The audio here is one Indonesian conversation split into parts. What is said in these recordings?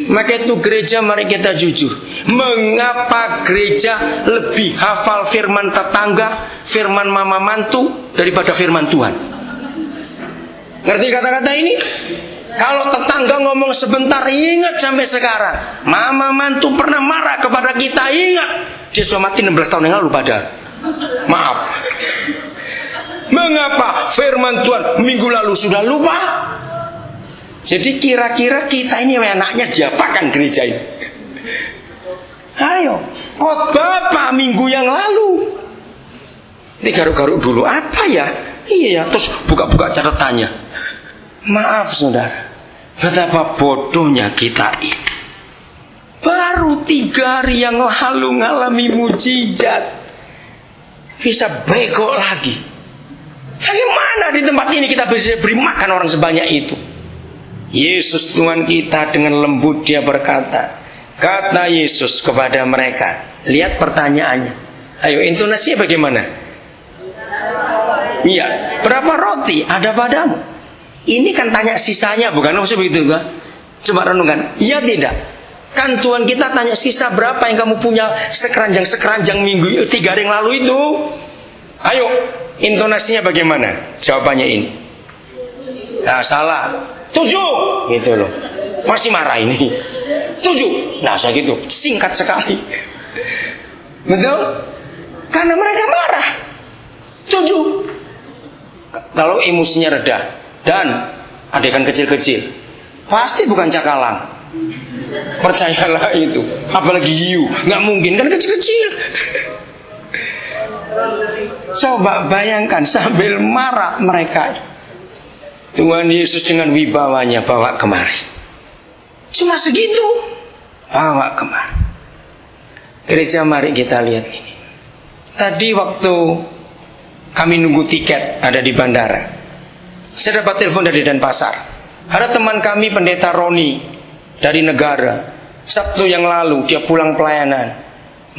Maka itu gereja, mari kita jujur. Mengapa gereja lebih hafal firman tetangga, firman mama mantu daripada firman Tuhan? Ngerti kata-kata ini? Kalau tetangga ngomong sebentar, ingat sampai sekarang. Mama mantu pernah marah kepada kita, ingat. Dia sudah mati 16 tahun yang lalu padahal. Maaf. Mengapa firman Tuhan minggu lalu sudah lupa? Jadi kira-kira kita ini anaknya diapakan gereja ini? Ayo, khotbah apa minggu yang lalu? Digaruk-garuk dulu, apa ya? Iya ya, terus buka-buka catatannya. Maaf saudara, betapa bodohnya kita ini. Baru 3 hari yang lalu ngalami mujizat, bisa bego lagi. Bagaimana di tempat ini kita bisa beri makan orang sebanyak itu? Yesus Tuhan kita dengan lembut dia berkata, kata Yesus kepada mereka, lihat pertanyaannya. Ayo, intonasinya bagaimana? Iya, berapa roti ada padamu? Ini kan tanya sisanya, bukan maksud begitu kan? Coba renungkan, iya tidak? Kan Tuhan kita tanya sisa berapa yang kamu punya sekeranjang minggu 3 hari yang lalu itu. Ayo, intonasinya bagaimana? Jawabannya ini. Nah, salah. 7 gitu loh. Masih marah ini. 7. Nah, saya gitu, singkat sekali. Betul? Karena mereka marah. 7. Kalau emosinya reda dan adegan kecil-kecil, pasti bukan cakalang. Percayalah itu. Apalagi hiu, nggak mungkin kan kecil-kecil. Coba bayangkan sambil marah mereka. Tuhan Yesus dengan wibawanya bawa kemari. Cuma segitu, bawa kemari. Gereja, mari kita lihat ini. Tadi waktu kami nunggu tiket ada di bandara, saya dapat telepon dari Denpasar. Ada teman kami pendeta Roni dari negara. Sabtu yang lalu dia pulang pelayanan,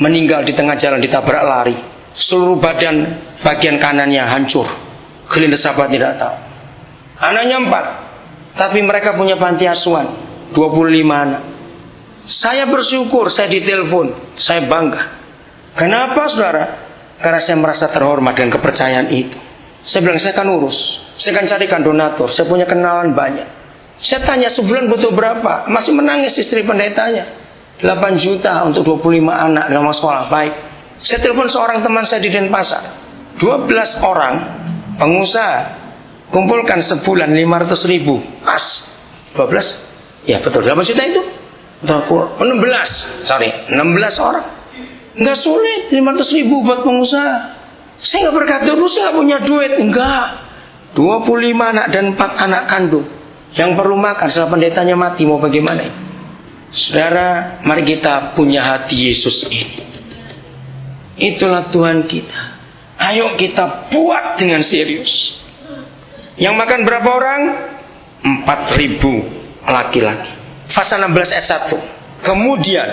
meninggal di tengah jalan ditabrak lari. Seluruh badan bagian kanannya hancur. Gelindes apa tidak tahu. Anaknya 4, tapi mereka punya panti asuhan 25 anak. Saya bersyukur, saya ditelepon, saya bangga. Kenapa saudara? Karena saya merasa terhormat dengan kepercayaan itu. Saya bilang, saya akan urus, saya akan carikan donatur, saya punya kenalan banyak. Saya tanya, sebulan butuh berapa? Masih menangis istri pendetanya. 8 juta untuk 25 anak dalam sekolah. Baik. Saya telepon seorang teman saya di Denpasar, 12 orang pengusaha, kumpulkan sebulan 500.000. Pas 12? Ya betul, 8 juta itu 16 orang. Enggak sulit, 500.000 buat pengusaha. Saya gak berkata dulu saya gak punya duit. Enggak, 25 anak dan 4 anak kandung yang perlu makan setelah pendetanya mati. Mau bagaimana ini? Saudara, mari kita punya hati Yesus ini. Itulah Tuhan kita. Ayo kita buat dengan serius. Yang makan berapa orang? 4.000 laki-laki. Pasal 16 ayat 1. Kemudian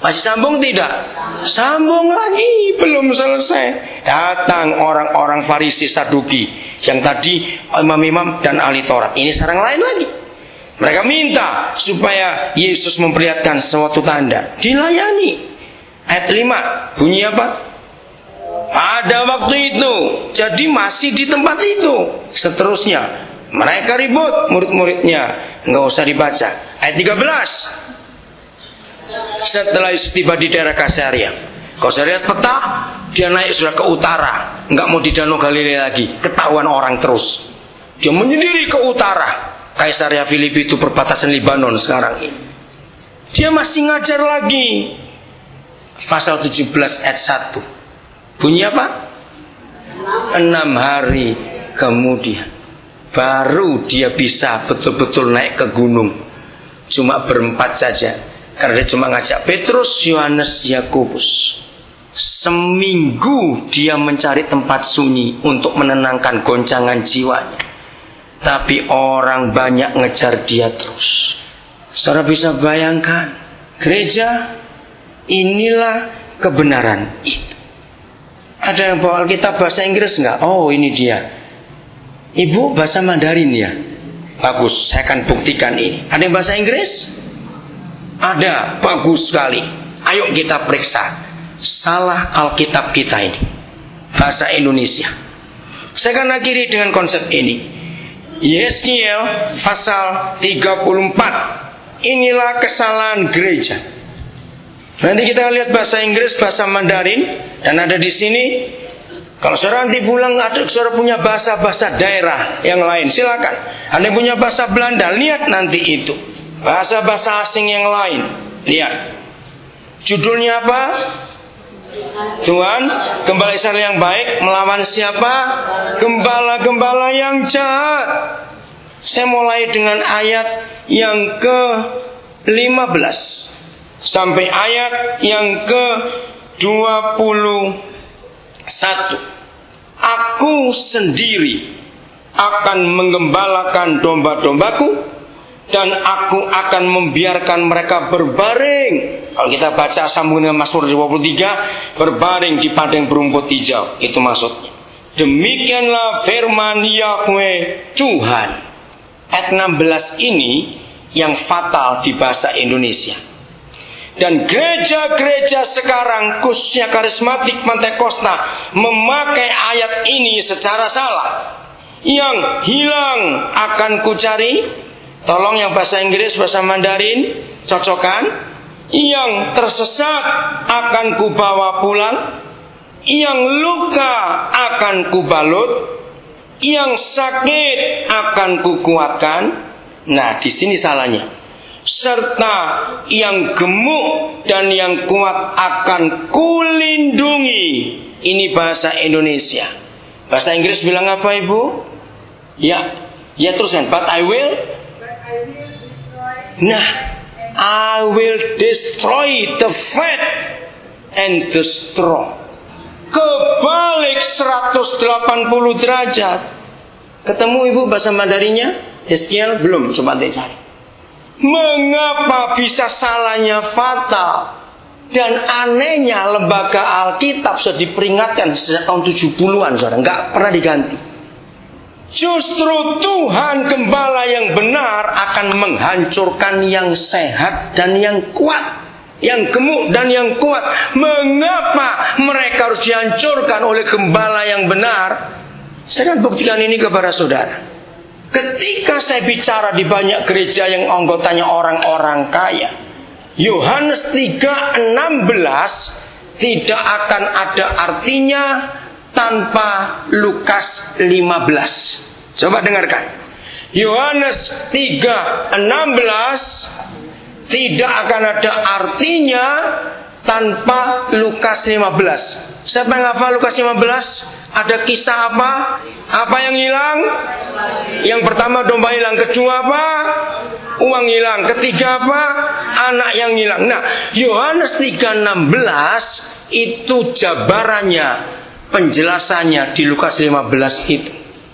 masih sambung tidak? Sambung lagi, belum selesai. Datang orang-orang Farisi Saduki, yang tadi imam-imam dan ahli Taurat. Ini sarang lain lagi. Mereka minta supaya Yesus memperlihatkan suatu tanda. Dilayani. Ayat 5 bunyi apa? Pada waktu itu, jadi masih di tempat itu. Seterusnya mereka ribut, murid-muridnya. Nggak usah dibaca. Ayat 13. Setelah itu tiba di daerah Kasaria. Kalau saya lihat peta, dia naik sudah ke utara. Nggak mau di Danau Galilea lagi. Ketahuan orang terus. Dia menyendiri ke utara. Kaisarea Filipi itu perbatasan Libanon sekarang ini. Dia masih ngajar lagi. Pasal 17 ayat 1. Bunyi apa? 6 hari kemudian baru dia bisa betul-betul naik ke gunung. Cuma berempat saja, karena dia cuma ngajak Petrus, Yohanes, Yakobus. Seminggu dia mencari tempat sunyi untuk menenangkan goncangan jiwanya. Tapi orang banyak ngejar dia terus. Saudara bisa bayangkan, gereja, inilah kebenaran itu. Ada yang bawa Alkitab bahasa Inggris enggak? Oh, ini dia. Ibu bahasa Mandarin ya? Bagus, saya akan buktikan ini. Ada yang bahasa Inggris? Ada, bagus sekali. Ayo kita periksa. Salah Alkitab kita ini, bahasa Indonesia. Saya akan akhiri dengan konsep ini. Yeskiel pasal 34. Inilah kesalahan gereja. Nanti kita lihat bahasa Inggris, bahasa Mandarin, dan ada di sini. Kalau saudara nanti pulang, ada saudara punya bahasa-bahasa daerah yang lain, silakan. Anda punya bahasa Belanda, lihat nanti itu. Bahasa-bahasa asing yang lain, lihat. Judulnya apa? Tuhan, gembala Israel yang baik melawan siapa? Gembala-gembala yang jahat. Saya mulai dengan ayat yang ke-15 sampai ayat yang ke-21. Aku sendiri akan menggembalakan domba-dombaku, dan aku akan membiarkan mereka berbaring. Kalau kita baca sambungan Mazmur 23, berbaring di padang berumput hijau, itu maksudnya. Demikianlah firman Yahweh Tuhan. Ayat 16 ini yang fatal di bahasa Indonesia. Dan gereja-gereja sekarang, khususnya karismatik Pentakosta, memakai ayat ini secara salah. Yang hilang akan kucari. Tolong yang bahasa Inggris, bahasa Mandarin, cocokkan. Yang tersesat akan kubawa pulang. Yang luka akan kubalut. Yang sakit akan kukuatkan. Nah, di sini salahnya. Serta yang gemuk dan yang kuat akan kulindungi. Ini bahasa Indonesia. Bahasa Inggris bilang apa, Ibu? Ya teruskan. But I will destroy. Nah, I will destroy the fat and the straw. Kebalik 180 derajat. Ketemu Ibu bahasa Mandarinnya? Yeskiel belum, coba deh cari. Mengapa bisa salahnya fatal? Dan anehnya lembaga Alkitab sudah diperingatkan sejak tahun 70-an, saudara, nggak pernah diganti. Justru Tuhan gembala yang benar akan menghancurkan yang sehat dan yang kuat, yang gemuk dan yang kuat. Mengapa mereka harus dihancurkan oleh gembala yang benar? Saya akan buktikan ini kepada saudara. Ketika saya bicara di banyak gereja yang anggotanya orang-orang kaya, Yohanes 3:16 tidak akan ada artinya tanpa Lukas 15. Coba dengarkan. Yohanes 3:16 tidak akan ada artinya tanpa Lukas 15. Siapa yang hafal Lukas 15? Ada kisah apa? Apa yang hilang? Yang pertama domba hilang, kedua apa? Uang hilang, ketiga apa? Anak yang hilang. Nah, Yohanes 3:16 itu jabarannya, penjelasannya di Lukas 15 itu.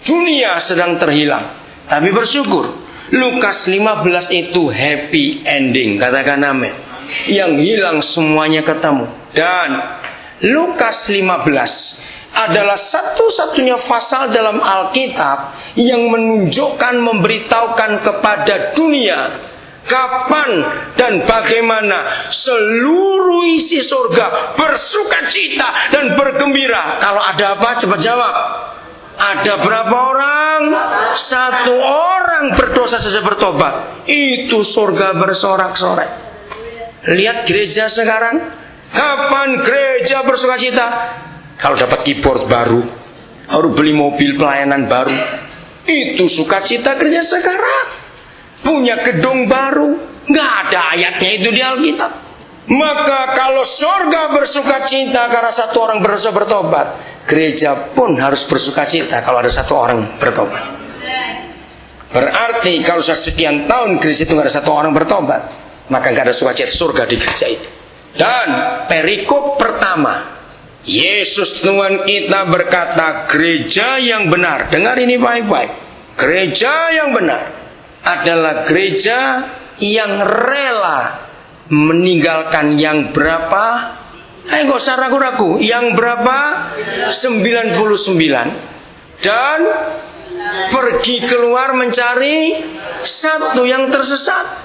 Dunia sedang terhilang, tapi bersyukur. Lukas 15 itu happy ending, katakan amin. Yang hilang semuanya ketemu. Dan Lukas 15 adalah satu-satunya pasal dalam Alkitab yang menunjukkan, memberitahukan kepada dunia kapan dan bagaimana seluruh isi surga bersukacita dan bergembira. Kalau ada apa? Cepat jawab. Ada berapa orang? Satu orang berdosa saja bertobat, itu surga bersorak-sorai. Lihat gereja sekarang. Kapan gereja bersukacita? Kalau dapat keyboard baru, harus beli mobil pelayanan baru, itu sukacita gereja sekarang. Punya gedung baru, nggak ada ayatnya itu di Alkitab. Maka kalau surga bersukacita karena satu orang berdosa bertobat, gereja pun harus bersukacita kalau ada satu orang bertobat. Berarti kalau sekian tahun gereja itu nggak ada satu orang bertobat, maka nggak ada sukacita surga di gereja itu. Dan perikop pertama, Yesus Tuhan kita berkata, gereja yang benar, dengar ini baik-baik, gereja yang benar adalah gereja yang rela meninggalkan yang berapa? Gak usah ragu-ragu. Yang berapa? 99. Dan pergi keluar mencari satu yang tersesat.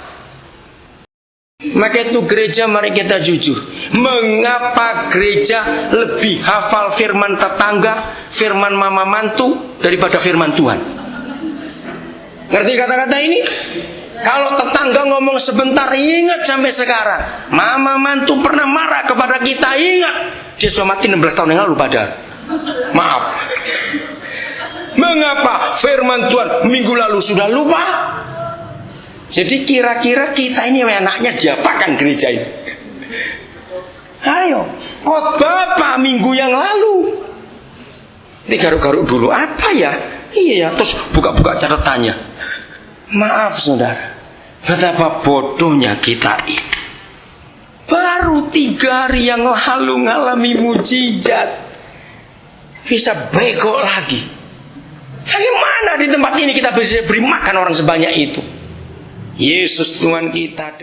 Maka itu gereja, mari kita jujur. Mengapa gereja lebih hafal firman tetangga, firman mama mantu daripada firman Tuhan? Ngerti kata-kata ini? Kalau tetangga ngomong sebentar, ingat sampai sekarang. Mama mantu pernah marah kepada kita, ingat. Dia sudah mati 16 tahun yang lalu padahal. Maaf. Mengapa firman Tuhan minggu lalu sudah lupa? Jadi kira-kira kita ini enaknya diapakan gereja ini? Ayo, khotbah apa minggu yang lalu? Digaruk-garuk dulu, apa ya? Iya ya, terus buka-buka catatannya. Maaf saudara, betapa bodohnya kita ini. Baru 3 hari yang lalu ngalami mujizat, bisa bego lagi. Bagaimana di tempat ini kita bisa beri makan orang sebanyak itu? Yesus Tuhan kita